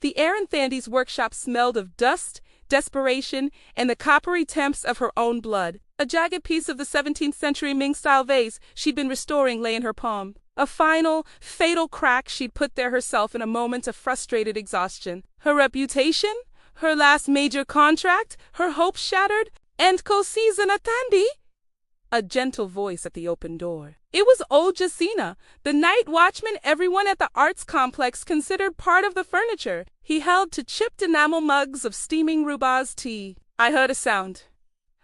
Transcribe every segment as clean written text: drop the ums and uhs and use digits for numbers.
The air in Thandy's workshop smelled of dust, desperation, and the coppery temps of her own blood. A jagged piece of the 17th century Ming-style vase she'd been restoring lay in her palm. A final, fatal crack she'd put there herself in a moment of frustrated exhaustion. Her reputation? Her last major contract? Her hopes shattered? And così se ne Thandy? A gentle voice at the open door. It was old Jacina, the night watchman everyone at the arts complex considered part of the furniture. He held to chipped enamel mugs of steaming rhubarb tea. I heard a sound.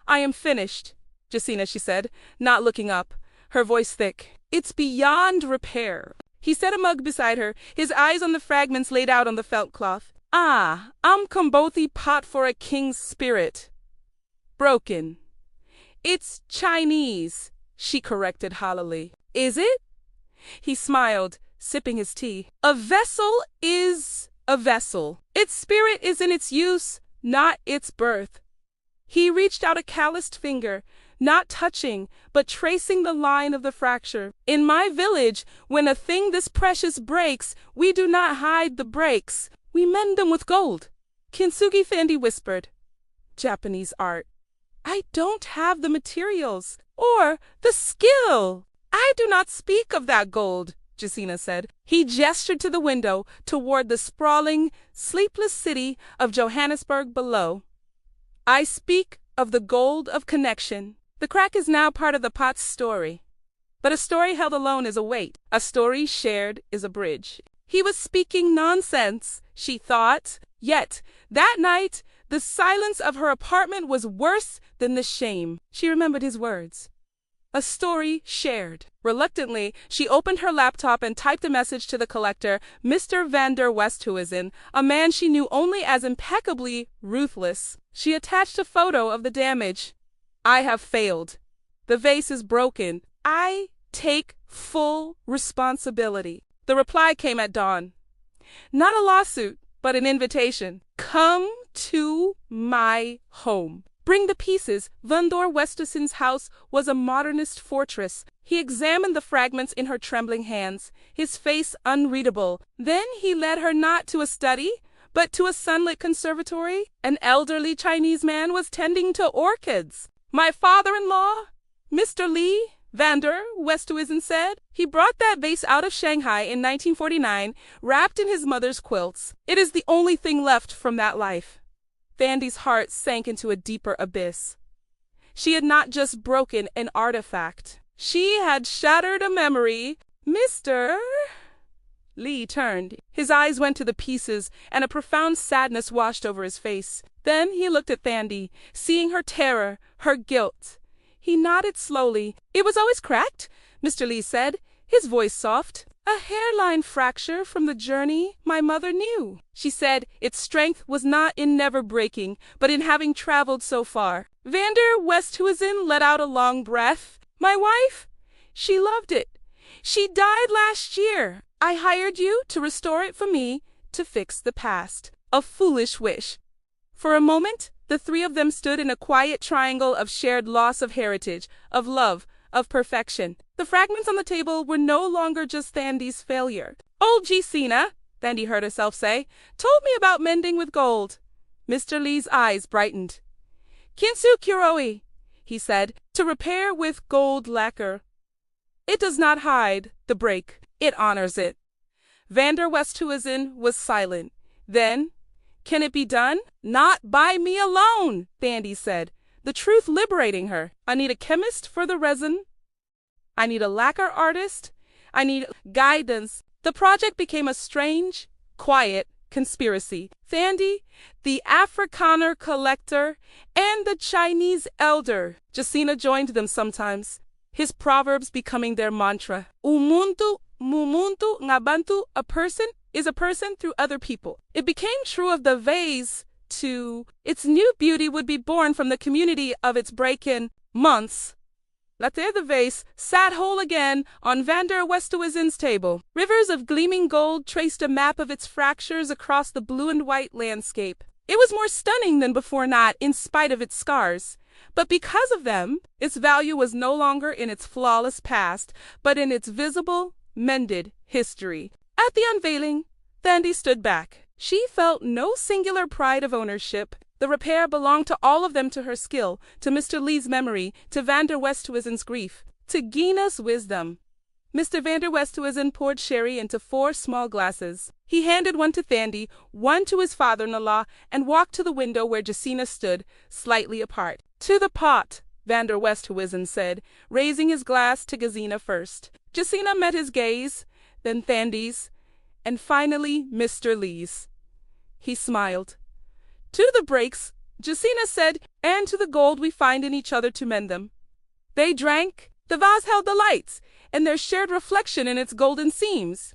I am finished, Jacina, she said, not looking up, her voice thick. It's beyond repair. He set a mug beside her, his eyes on the fragments laid out on the felt cloth. Ah, I'm Kombothi pot for a king's spirit. Broken. It's Chinese, she corrected hollowly. Is it? He smiled, sipping his tea. A vessel is a vessel. Its spirit is in its use, not its birth. He reached out a calloused finger, not touching, but tracing the line of the fracture. In my village, when a thing this precious breaks, we do not hide the breaks. We mend them with gold. Kintsugi Thandy whispered. Japanese art. I don't have the materials, or the skill. I do not speak of that gold, Jacina said. He gestured to the window, toward the sprawling, sleepless city of Johannesburg below. I speak of the gold of connection. The crack is now part of the pot's story. But a story held alone is a weight. A story shared is a bridge. He was speaking nonsense, she thought. Yet, that night, the silence of her apartment was worse than the shame. She remembered his words. A story shared. Reluctantly, she opened her laptop and typed a message to the collector, Mr. van der Westhuizen, a man she knew only as impeccably ruthless. She attached a photo of the damage. I have failed. The vase is broken. I take full responsibility. The reply came at dawn. Not a lawsuit, but an invitation. Come to my home. Bring the pieces. Van der Westhuizen's house was a modernist fortress. He examined the fragments in her trembling hands, his face unreadable. Then he led her not to a study, but to a sunlit conservatory. An elderly Chinese man was tending to orchids. My father-in-law, Mr. Li, van der Westhuizen said. He brought that vase out of Shanghai in 1949, wrapped in his mother's quilts. It is the only thing left from that life. Thandy's heart sank into a deeper abyss. She had not just broken an artifact. She had shattered a memory. Mr. Li turned. His eyes went to the pieces, and a profound sadness washed over his face. Then he looked at Thandy, seeing her terror, her guilt. He nodded slowly. It was always cracked, Mr. Li said, his voice soft. A hairline fracture from the journey my mother knew. She said its strength was not in never breaking, but in having traveled so far. Van der Westhuizen let out a long breath. My wife? She loved it. She died last year. I hired you to restore it for me, to fix the past. A foolish wish. For a moment, the three of them stood in a quiet triangle of shared loss of heritage, of love, of perfection. The fragments on the table were no longer just Thandy's failure. Old Jacina, Thandy heard herself say, told me about mending with gold. Mr. Li's eyes brightened. Kintsu Kuroi, he said, to repair with gold lacquer. It does not hide the break. It honors it. Van der Westhuizen was silent. Then, can it be done? Not by me alone, Thandy said, the truth liberating her. I need a chemist for the resin. I need a lacquer artist. I need guidance. The project became a strange, quiet conspiracy. Thandy, the Afrikaner collector, and the Chinese elder. Jacina joined them sometimes, his proverbs becoming their mantra. Umuntu, mumuntu, ngabantu, a person is a person through other people. It became true of the vase, too. Its new beauty would be born from the community of its break-in months. Later the vase sat whole again on Van der Westhuizen's table. Rivers of gleaming gold traced a map of its fractures across the blue and white landscape. It was more stunning than before not, in spite of its scars. But because of them, its value was no longer in its flawless past, but in its visible, mended history. At the unveiling, Thandy stood back. She felt no singular pride of ownership. The repair belonged to all of them, to her skill, to Mr. Lee's memory, to Van der Westhuizen's grief, to Gina's wisdom. Mr. Van der Westhuizen poured sherry into 4 small glasses. He handed one to Thandi, one to his father-in-law, and walked to the window where Jacina stood, slightly apart. "To the pot," Van der Westhuizen said, raising his glass to Gesina first. Jacina met his gaze, then Thandi's, and finally Mr. Lee's. He smiled. "To the breaks," Jacina said, "and to the gold we find in each other to mend them." They drank. The vase held the lights, and their shared reflection in its golden seams.